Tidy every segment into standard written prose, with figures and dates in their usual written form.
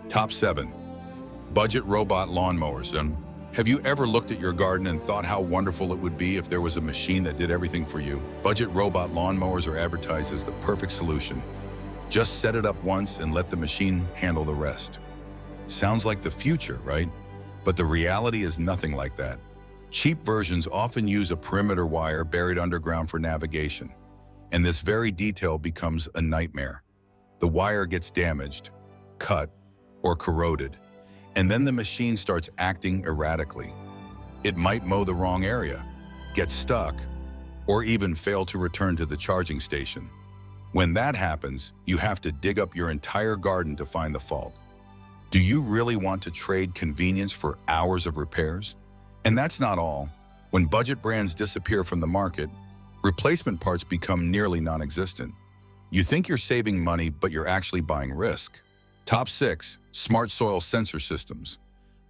Top 7. Budget robot lawnmowers. And have you ever looked at your garden and thought how wonderful it would be if there was a machine that did everything for you? Budget robot lawnmowers are advertised as the perfect solution. Just set it up once and let the machine handle the rest. Sounds like the future, right? But the reality is nothing like that. Cheap versions often use a perimeter wire buried underground for navigation, and this very detail becomes a nightmare. The wire gets damaged, cut, or corroded, and then the machine starts acting erratically. It might mow the wrong area, get stuck, or even fail to return to the charging station. When that happens, you have to dig up your entire garden to find the fault. Do you really want to trade convenience for hours of repairs? And that's not all. When budget brands disappear from the market, replacement parts become nearly non-existent. You think you're saving money, but you're actually buying risk. Top 6. Smart soil sensor systems.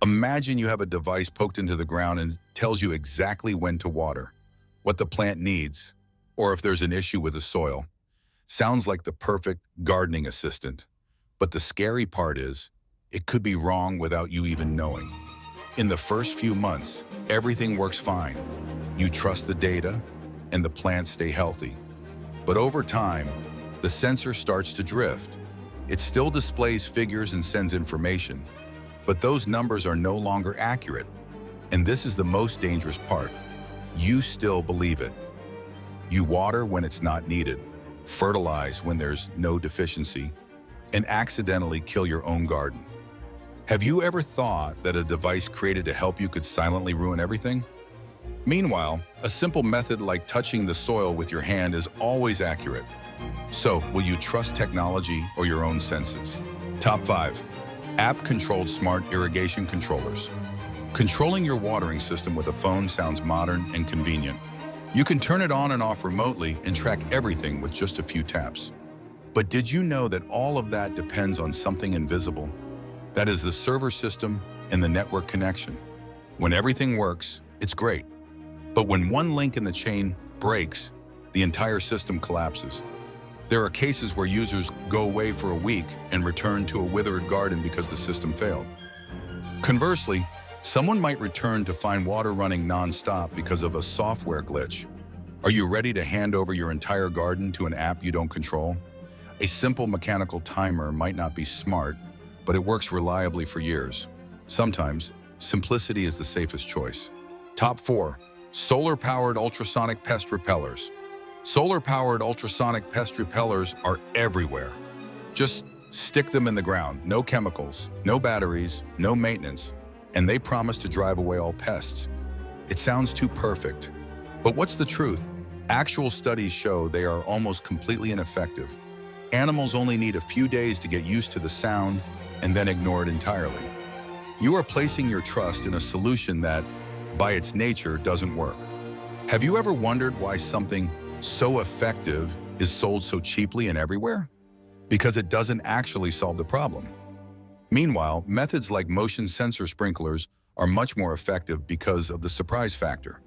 Imagine you have a device poked into the ground and tells you exactly when to water, what the plant needs, or if there's an issue with the soil. Sounds like the perfect gardening assistant. But the scary part is, it could be wrong without you even knowing. In the first few months, everything works fine. You trust the data, and the plants stay healthy. But over time, the sensor starts to drift. It still displays figures and sends information, but those numbers are no longer accurate. And this is the most dangerous part. You still believe it. You water when it's not needed, fertilize when there's no deficiency, and accidentally kill your own garden. Have you ever thought that a device created to help you could silently ruin everything? Meanwhile, a simple method like touching the soil with your hand is always accurate. So, will you trust technology or your own senses? Top 5. App-controlled smart irrigation controllers. Controlling your watering system with a phone sounds modern and convenient. You can turn it on and off remotely and track everything with just a few taps. But did you know that all of that depends on something invisible? That is the server system and the network connection. When everything works, it's great. But when one link in the chain breaks, the entire system collapses. There are cases where users go away for a week and return to a withered garden because the system failed. Conversely, someone might return to find water running non-stop because of a software glitch. Are you ready to hand over your entire garden to an app you don't control? A simple mechanical timer might not be smart, but it works reliably for years. Sometimes, simplicity is the safest choice. Top 4. Solar-powered ultrasonic pest repellers. Solar-powered ultrasonic pest repellers are everywhere. Just stick them in the ground, no chemicals, no batteries, no maintenance, and they promise to drive away all pests. It sounds too perfect. But what's the truth? Actual studies show they are almost completely ineffective. Animals only need a few days to get used to the sound and then ignore it entirely. You are placing your trust in a solution that, by its nature, doesn't work. Have you ever wondered why something so effective is sold so cheaply and everywhere? Because it doesn't actually solve the problem. Meanwhile, methods like motion sensor sprinklers are much more effective because of the surprise factor.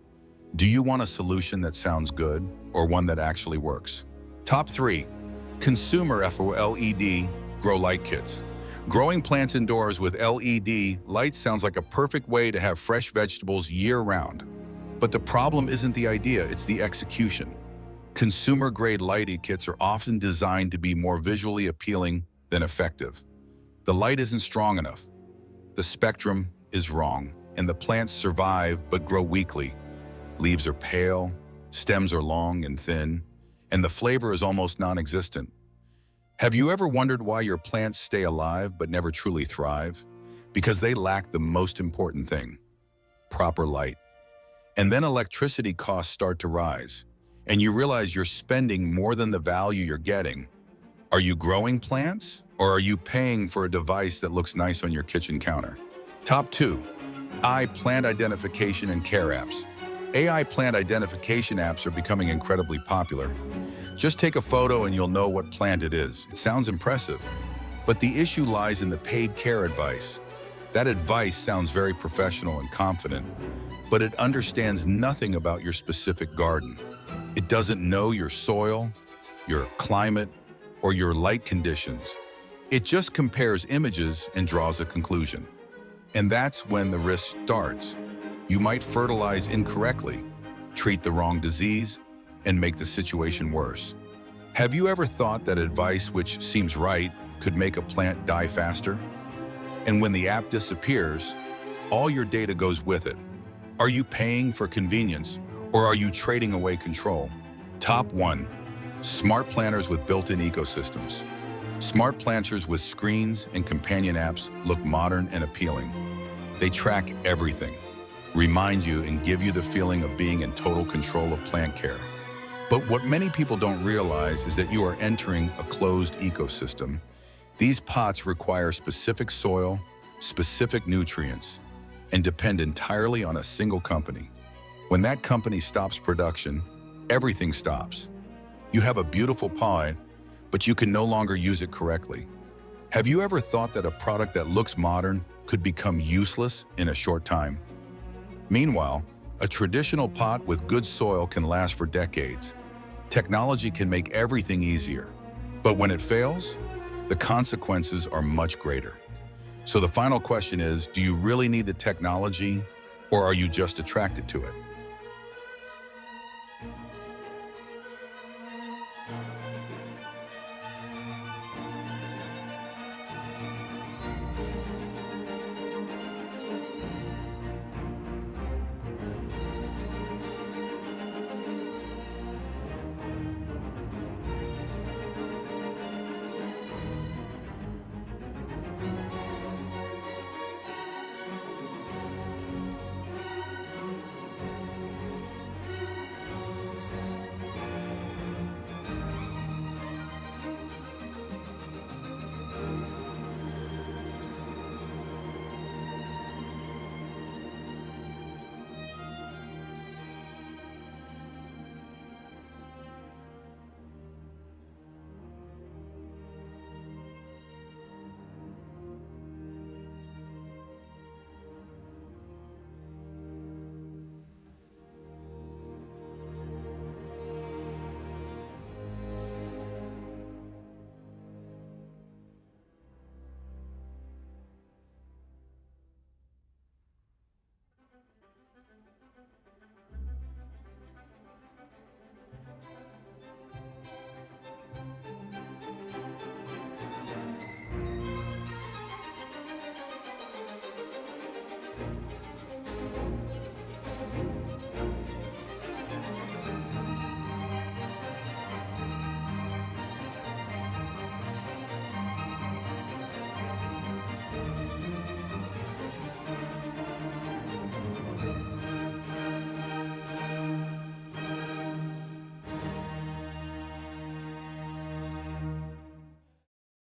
Do you want a solution that sounds good or one that actually works? Top 3. Consumer LED grow light kits. Growing plants indoors with LED lights sounds like a perfect way to have fresh vegetables year-round. But the problem isn't the idea, it's the execution. Consumer-grade lighting kits are often designed to be more visually appealing than effective. The light isn't strong enough, the spectrum is wrong, and the plants survive but grow weakly. Leaves are pale, stems are long and thin, and the flavor is almost non-existent. Have you ever wondered why your plants stay alive but never truly thrive? Because they lack the most important thing: proper light. And then electricity costs start to rise, and you realize you're spending more than the value you're getting. Are you growing plants, or are you paying for a device that looks nice on your kitchen counter? Top 2. AI plant identification and care apps. AI plant identification apps are becoming incredibly popular. Just take a photo and you'll know what plant it is. It sounds impressive, but the issue lies in the paid care advice. That advice sounds very professional and confident, but it understands nothing about your specific garden. It doesn't know your soil, your climate, or your light conditions. It just compares images and draws a conclusion. And that's when the risk starts. You might fertilize incorrectly, treat the wrong disease, and make the situation worse. Have you ever thought that advice which seems right could make a plant die faster? And when the app disappears, all your data goes with it. Are you paying for convenience, or are you trading away control? Top 1. Smart planters with built-in ecosystems. Smart planters with screens and companion apps look modern and appealing. They track everything, remind you, and give you the feeling of being in total control of plant care. But what many people don't realize is that you are entering a closed ecosystem. These pots require specific soil, specific nutrients, and depend entirely on a single company. When that company stops production, everything stops. You have a beautiful pot, but you can no longer use it correctly. Have you ever thought that a product that looks modern could become useless in a short time? Meanwhile, a traditional pot with good soil can last for decades. Technology can make everything easier, but when it fails, the consequences are much greater. So the final question is, do you really need the technology, or are you just attracted to it?